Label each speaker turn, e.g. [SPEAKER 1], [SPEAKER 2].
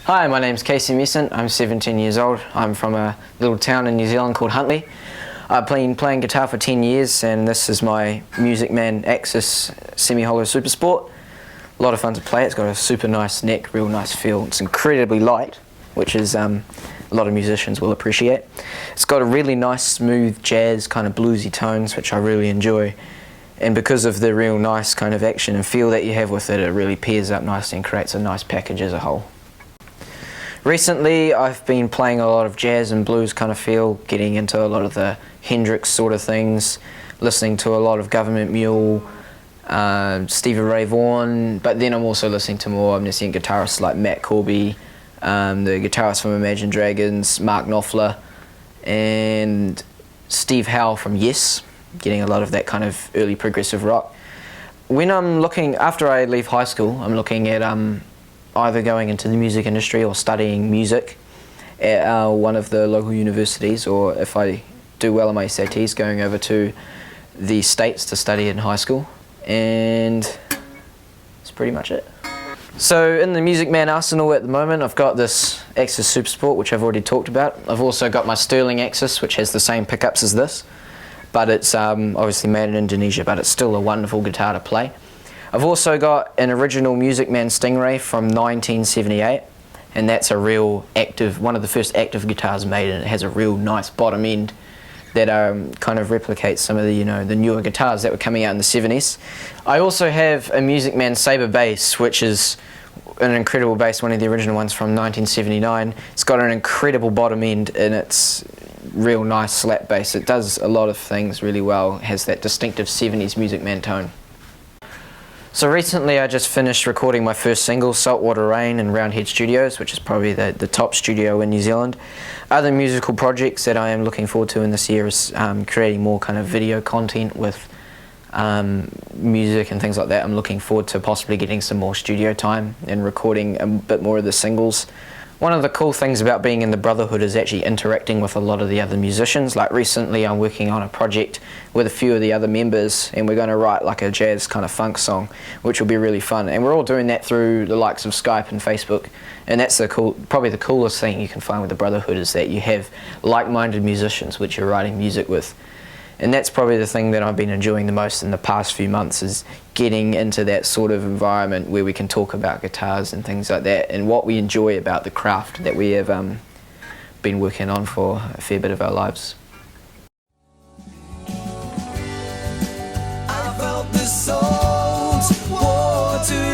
[SPEAKER 1] Hi, my name's Casey Messent. I'm 17 years old. I'm from a little town in New Zealand called Huntly. I've been playing guitar for 10 years and this is my Music Man Axis semi-hollow Super Sport. A lot of fun to play. It's got a super nice neck, real nice feel. It's incredibly light, which is a lot of musicians will appreciate. It's got a really nice smooth jazz kind of bluesy tones, which I really enjoy. And because of the real nice kind of action and feel that you have with it, it really pairs up nicely and creates a nice package as a whole. Recently I've been playing a lot of jazz and blues kind of feel, getting into a lot of the Hendrix sort of things, listening to a lot of Government Mule, Stevie Ray Vaughan, but then I'm also listening to more omniscient guitarists like Matt Corby, the guitarist from Imagine Dragons, Mark Knopfler, and Steve Howe from Yes, getting a lot of that kind of early progressive rock. When I'm looking, after I leave high school, I'm looking at either going into the music industry or studying music at one of the local universities, or if I do well on my SATs, going over to the States to study in high school. And that's pretty much it. So in the Music Man arsenal at the moment, I've got this Axis Super Sport, which I've already talked about. I've also got my Sterling Axis, which has the same pickups as this, but it's obviously made in Indonesia, but it's still a wonderful guitar to play. I've also got an original Music Man Stingray from 1978, and that's a real active, one of the first active guitars made, and it has a real nice bottom end that kind of replicates some of the, the newer guitars that were coming out in the 70s. I also have a Music Man Sabre bass, which is an incredible bass, one of the original ones from 1979. It's got an incredible bottom end and it's real nice slap bass. It does a lot of things really well. It has that distinctive 70s Music Man tone. So recently I just finished recording my first single, Saltwater Rain, in Roundhead Studios, which is probably the top studio in New Zealand. Other musical projects that I am looking forward to in this year is creating more kind of video content with music and things like that. I'm looking forward to possibly getting some more studio time and recording a bit more of the singles. One of the cool things about being in the Brotherhood is actually interacting with a lot of the other musicians. Like recently I'm working on a project with a few of the other members and we're going to write like a jazz kind of funk song, which will be really fun. And we're all doing that through the likes of Skype and Facebook. And that's probably the coolest thing you can find with the Brotherhood, is that you have like-minded musicians which you're writing music with. And that's probably the thing that I've been enjoying the most in the past few months, is getting into that sort of environment where we can talk about guitars and things like that, and what we enjoy about the craft that we have been working on for a fair bit of our lives. I felt the salt water